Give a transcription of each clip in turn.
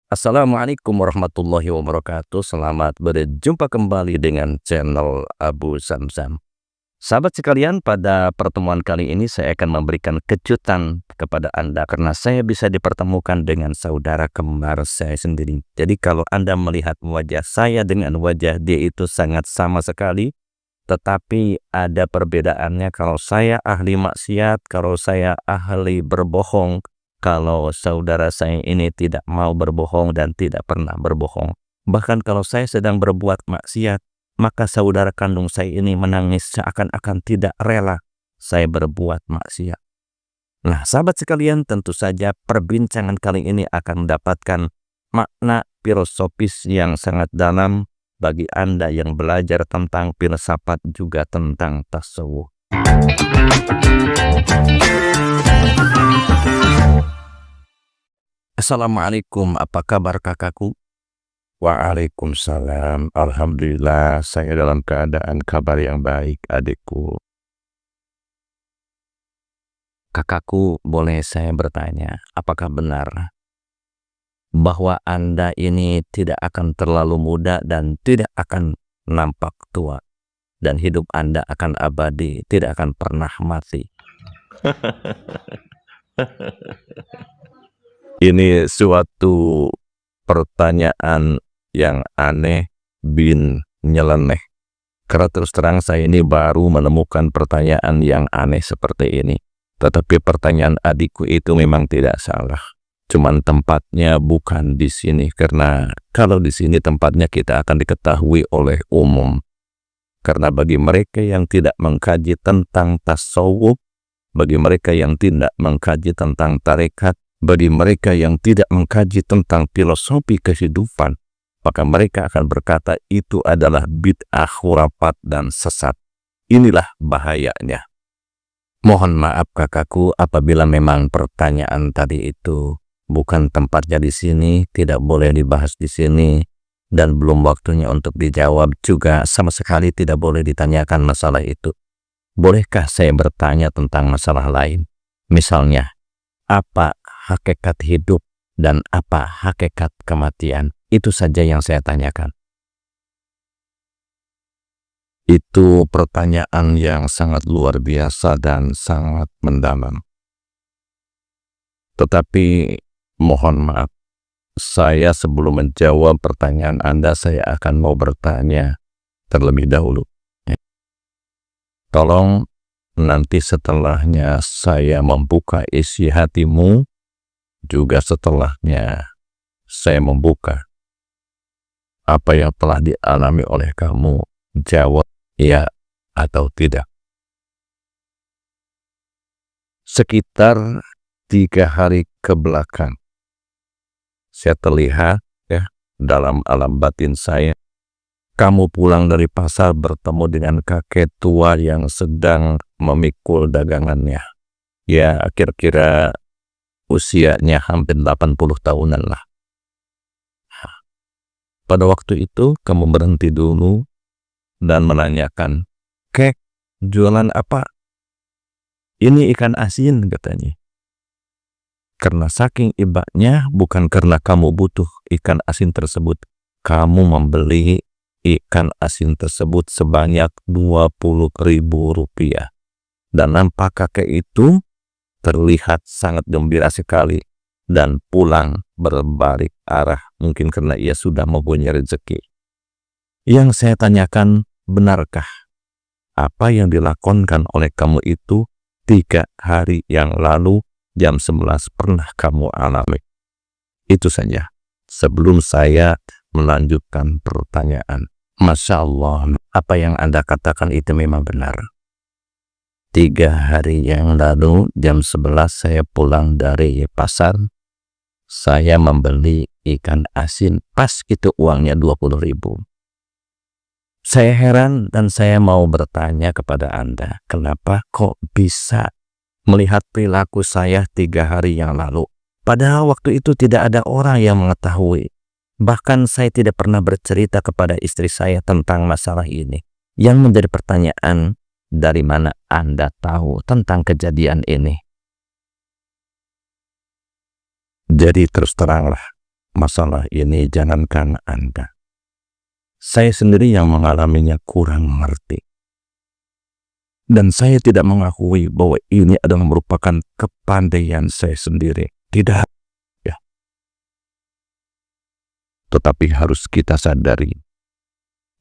Assalamualaikum warahmatullahi wabarakatuh. Selamat berjumpa kembali dengan channel Abu Zamzam. Sahabat sekalian, pada pertemuan kali ini saya akan memberikan kejutan kepada Anda karena saya bisa dipertemukan dengan saudara kembar saya sendiri. Jadi kalau Anda melihat wajah saya dengan wajah dia itu sangat sama sekali, tetapi ada perbedaannya. Kalau saya ahli maksiat, kalau saya ahli berbohong, kalau saudara saya ini tidak mau berbohong dan tidak pernah berbohong. Bahkan kalau saya sedang berbuat maksiat, maka saudara kandung saya ini menangis seakan-akan tidak rela saya berbuat maksiat. Nah, sahabat sekalian, tentu saja perbincangan kali ini akan mendapatkan makna filosofis yang sangat dalam bagi Anda yang belajar tentang filsafat juga tentang tasawuf. Assalamualaikum, apa kabar kakakku? Waalaikumsalam. Alhamdulillah, saya dalam keadaan kabar yang baik, adikku. Kakakku, boleh saya bertanya, apakah benar bahwa Anda ini tidak akan terlalu muda dan tidak akan nampak tua, dan hidup Anda akan abadi, tidak akan pernah mati? Ini suatu pertanyaan yang aneh bin nyeleneh. Karena terus terang saya ini baru menemukan pertanyaan yang aneh seperti ini. Tetapi pertanyaan adikku itu memang tidak salah. Cuman tempatnya bukan di sini, karena kalau di sini tempatnya kita akan diketahui oleh umum. Karena bagi mereka yang tidak mengkaji tentang tasawuf, bagi mereka yang tidak mengkaji tentang tarekat, bagi mereka yang tidak mengkaji tentang filosofi kehidupan, maka mereka akan berkata itu adalah bid'ah, khurafat, dan sesat. Inilah bahayanya. Mohon maaf kakakku apabila memang pertanyaan tadi itu bukan tempatnya di sini, tidak boleh dibahas di sini, dan belum waktunya untuk dijawab juga, sama sekali tidak boleh ditanyakan masalah itu. Bolehkah saya bertanya tentang masalah lain? Misalnya, apa hakikat hidup dan apa hakikat kematian? Itu saja yang saya tanyakan. Itu pertanyaan yang sangat luar biasa dan sangat mendalam. Tetapi mohon maaf, saya sebelum menjawab pertanyaan Anda, saya akan mau bertanya terlebih dahulu. Tolong nanti setelahnya saya membuka isi hatimu, juga setelahnya saya membuka apa yang telah dialami oleh kamu, jawab ya atau tidak. Sekitar 3 hari ke belakang, saya terlihat dalam alam batin saya, kamu pulang dari pasar bertemu dengan kakek tua yang sedang memikul dagangannya. Ya, kira-kira usianya hampir 80 tahunan lah. Pada waktu itu kamu berhenti dulu dan menanyakan, "Kek, jualan apa?" "Ini ikan asin," katanya. Karena saking ibanya, bukan karena kamu butuh ikan asin tersebut, kamu membeli ikan asin tersebut sebanyak Rp20.000. Dan nampak kakek itu terlihat sangat gembira sekali dan pulang berbalik arah, mungkin karena ia sudah mempunyai rezeki. Yang saya tanyakan, benarkah apa yang dilakonkan oleh kamu itu 3 hari yang lalu jam 11 pernah kamu alami? Itu saja sebelum saya melanjutkan pertanyaan. Masya Allah, apa yang Anda katakan itu memang benar. 3 hari yang lalu jam 11 saya pulang dari pasar, saya membeli ikan asin, pas itu uangnya 20.000. Saya heran dan saya mau bertanya kepada Anda, kenapa kok bisa melihat perilaku saya 3 hari yang lalu? Padahal waktu itu tidak ada orang yang mengetahui. Bahkan saya tidak pernah bercerita kepada istri saya tentang masalah ini. Yang menjadi pertanyaan, dari mana Anda tahu tentang kejadian ini? Jadi terus teranglah, masalah ini jangankan Anda. Saya sendiri yang mengalaminya kurang mengerti. Dan saya tidak mengakui bahwa ini adalah merupakan kepandaian saya sendiri. Tidak. Ya. Tetapi harus kita sadari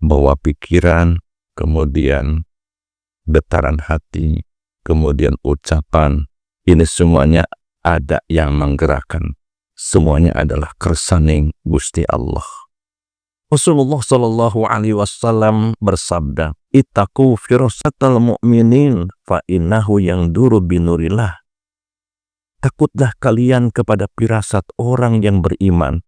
bahwa pikiran, kemudian getaran hati, kemudian ucapan, ini semuanya ada yang menggerakkan. Semuanya adalah kersaning Gusti Allah. Rasulullah Shallallahu Alaihi Wasallam bersabda, "Ittaqu firasatal mu'minin fa innahu yanduru binurillah." Takutlah kalian kepada firasat orang yang beriman,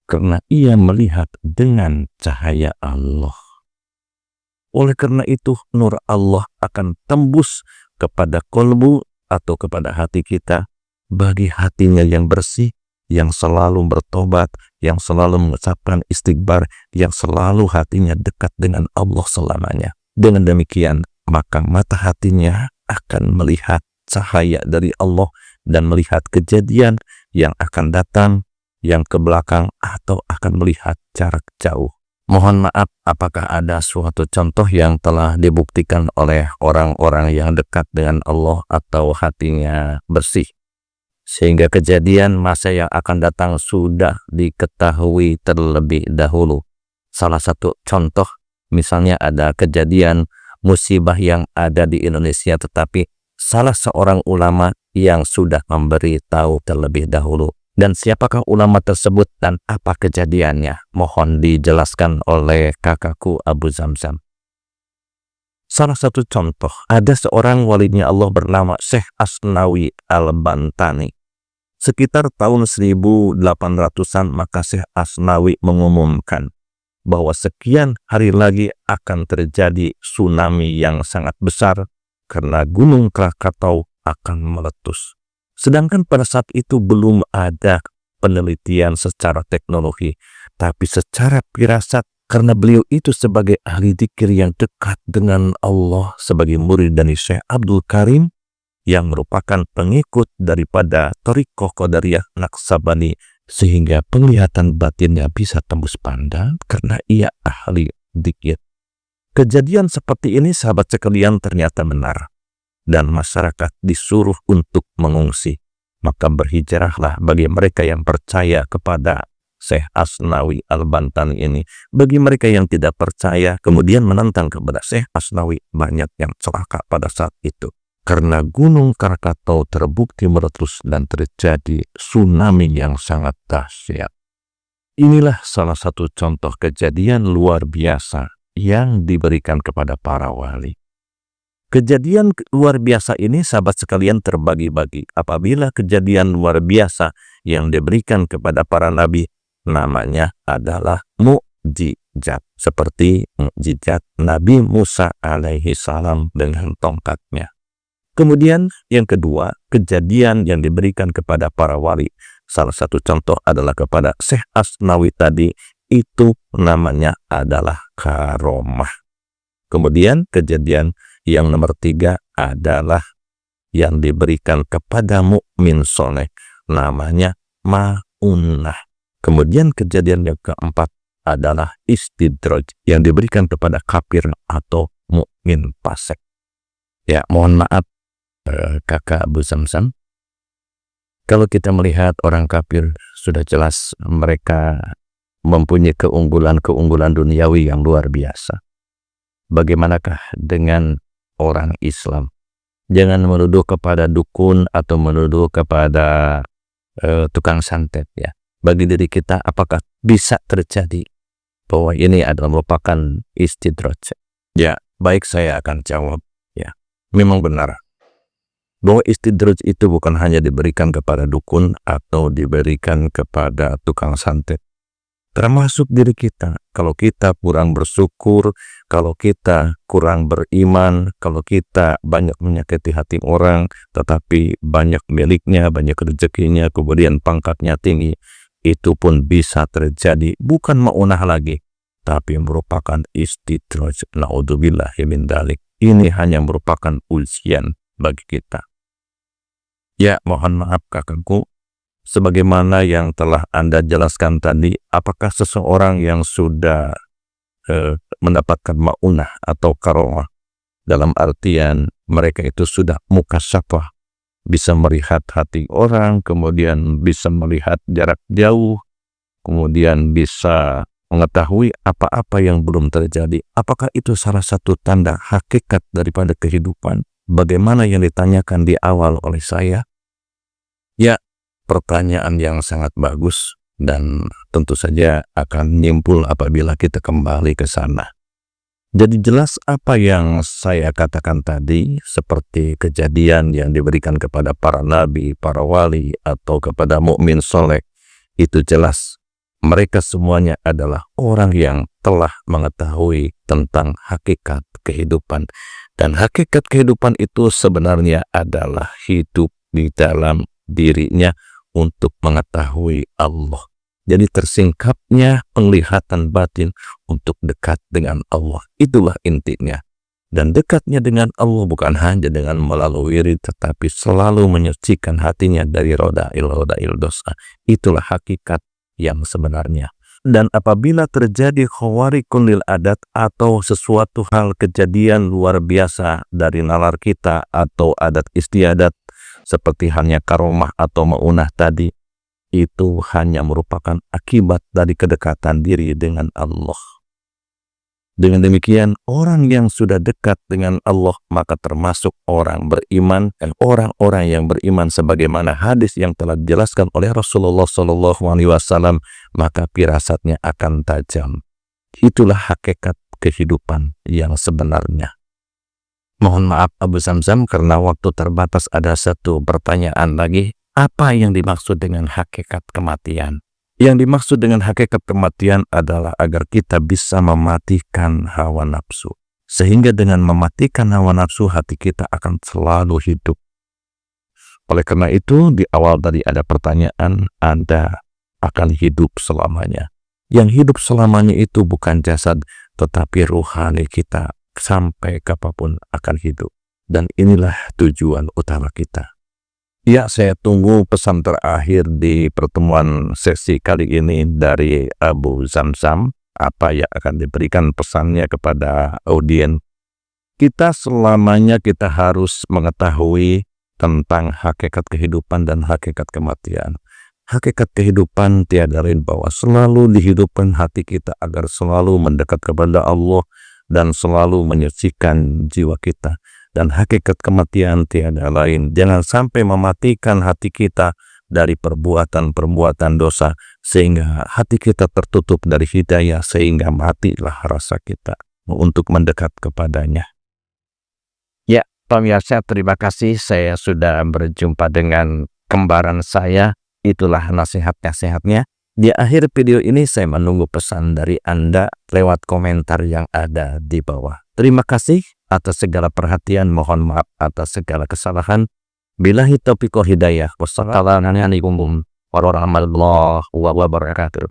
karena ia melihat dengan cahaya Allah. Oleh karena itu, nur Allah akan tembus kepada kolbu atau kepada hati kita, bagi hatinya yang bersih, yang selalu bertobat, yang selalu mengucapkan istighfar, yang selalu hatinya dekat dengan Allah selamanya. Dengan demikian, maka mata hatinya akan melihat cahaya dari Allah dan melihat kejadian yang akan datang, yang ke belakang, atau akan melihat jarak jauh. Mohon maaf, apakah ada suatu contoh yang telah dibuktikan oleh orang-orang yang dekat dengan Allah atau hatinya bersih, sehingga kejadian masa yang akan datang sudah diketahui terlebih dahulu? Salah satu contoh, misalnya ada kejadian musibah yang ada di Indonesia, tetapi salah seorang ulama yang sudah memberi tahu terlebih dahulu. Dan siapakah ulama tersebut dan apa kejadiannya? Mohon dijelaskan oleh kakakku Abu Zamzam. Salah satu contoh, ada seorang walinya Allah bernama Syekh Asnawi Al-Bantani. Sekitar tahun 1800-an, maka Syekh Asnawi mengumumkan bahwa sekian hari lagi akan terjadi tsunami yang sangat besar karena Gunung Krakatau akan meletus. Sedangkan pada saat itu belum ada penelitian secara teknologi, tapi secara firasat, karena beliau itu sebagai ahli dzikir yang dekat dengan Allah, sebagai murid dari Syekh Abdul Karim yang merupakan pengikut daripada Thariqah Qadariyah Naqsabani, sehingga penglihatan batinnya bisa tembus pandang karena ia ahli dzikir. Kejadian seperti ini, sahabat sekalian, ternyata benar. Dan masyarakat disuruh untuk mengungsi. Maka berhijrahlah bagi mereka yang percaya kepada Syekh Asnawi Al-Bantani ini. Bagi mereka yang tidak percaya kemudian menentang kepada Syekh Asnawi, banyak yang celaka pada saat itu. Karena Gunung Krakatau terbukti meletus dan terjadi tsunami yang sangat dahsyat. Inilah salah satu contoh kejadian luar biasa yang diberikan kepada para wali. Kejadian luar biasa ini, sahabat sekalian, terbagi-bagi. Apabila kejadian luar biasa yang diberikan kepada para nabi, namanya adalah mukjizat. Seperti mukjizat Nabi Musa alaihi salam dengan tongkatnya. Kemudian yang kedua, kejadian yang diberikan kepada para wali. Salah satu contoh adalah kepada Syekh Asnawi tadi, itu namanya adalah karomah. Kemudian kejadian yang nomor tiga adalah yang diberikan kepada mukmin soleh, namanya ma'unah. Kemudian kejadian yang keempat adalah istidraj, yang diberikan kepada kafir atau mukmin fasik. Ya, mohon maaf kakak Abu Zamzam, kalau kita melihat orang kafir, sudah jelas mereka mempunyai keunggulan-keunggulan duniawi yang luar biasa. Bagaimanakah dengan orang Islam? Jangan menuduh kepada dukun atau menuduh kepada tukang santet, ya. Bagi diri kita, apakah bisa terjadi bahwa ini adalah merupakan istidraj? Ya, baik, saya akan jawab. Ya, memang benar bahwa istidraj itu bukan hanya diberikan kepada dukun atau diberikan kepada tukang santet. Termasuk diri kita, kalau kita kurang bersyukur, kalau kita kurang beriman, kalau kita banyak menyakiti hati orang, tetapi banyak miliknya, banyak rezekinya, kemudian pangkatnya tinggi, itu pun bisa terjadi, bukan ma'unah lagi, tapi merupakan istidraj. Na'udzubillahi min dzalik. Ini hanya merupakan ujian bagi kita. Ya, mohon maaf kakakku, sebagaimana yang telah Anda jelaskan tadi, apakah seseorang yang sudah mendapatkan maunah atau karomah, dalam artian mereka itu sudah mukasyafah, bisa melihat hati orang, kemudian bisa melihat jarak jauh, kemudian bisa mengetahui apa-apa yang belum terjadi. Apakah itu salah satu tanda hakikat daripada kehidupan? Bagaimana yang ditanyakan di awal oleh saya? Ya, pertanyaan yang sangat bagus dan tentu saja akan nyimpul apabila kita kembali ke sana. Jadi jelas apa yang saya katakan tadi, seperti kejadian yang diberikan kepada para nabi, para wali, atau kepada mukmin soleh, itu jelas mereka semuanya adalah orang yang telah mengetahui tentang hakikat kehidupan. Dan hakikat kehidupan itu sebenarnya adalah hidup di dalam dirinya untuk mengetahui Allah. Jadi tersingkapnya penglihatan batin untuk dekat dengan Allah. Itulah intinya. Dan dekatnya dengan Allah bukan hanya dengan melalui wirid, tetapi selalu menyucikan hatinya dari rodail dosa. Itulah hakikat yang sebenarnya. Dan apabila terjadi khawarikun lil adat atau sesuatu hal kejadian luar biasa dari nalar kita atau adat istiadat seperti halnya karomah atau maunah tadi, itu hanya merupakan akibat dari kedekatan diri dengan Allah. Dengan demikian, orang yang sudah dekat dengan Allah maka termasuk orang beriman, dan orang-orang yang beriman sebagaimana hadis yang telah dijelaskan oleh Rasulullah SAW, maka firasatnya akan tajam. Itulah hakikat kehidupan yang sebenarnya. Mohon maaf Abu Zamzam, karena waktu terbatas, ada satu pertanyaan lagi. Apa yang dimaksud dengan hakikat kematian? Yang dimaksud dengan hakikat kematian adalah agar kita bisa mematikan hawa nafsu. Sehingga dengan mematikan hawa nafsu, hati kita akan selalu hidup. Oleh karena itu, di awal tadi ada pertanyaan, Anda akan hidup selamanya. Yang hidup selamanya itu bukan jasad, tetapi ruhani kita sampai kapanpun akan hidup. Dan inilah tujuan utama kita. Ya, saya tunggu pesan terakhir di pertemuan sesi kali ini dari Abu Zamzam. Apa yang akan diberikan pesannya kepada audien? Kita selamanya kita harus mengetahui tentang hakikat kehidupan dan hakikat kematian. Hakikat kehidupan tiada lain bahwa selalu dihidupkan hati kita agar selalu mendekat kepada Allah dan selalu menyucikan jiwa kita. Dan hakikat kematian tiada lain, jangan sampai mematikan hati kita dari perbuatan-perbuatan dosa, sehingga hati kita tertutup dari hidayah, sehingga matilah rasa kita untuk mendekat kepadanya. Ya, pemirsa, terima kasih. Saya sudah berjumpa dengan kembaran saya. Itulah nasihat-nasihatnya. Di akhir video ini saya menunggu pesan dari Anda lewat komentar yang ada di bawah. Terima kasih atas segala perhatian, mohon maaf atas segala kesalahan. Billahi taufiq wal hidayah. Wassalamualaikum warahmatullahi wabarakatuh.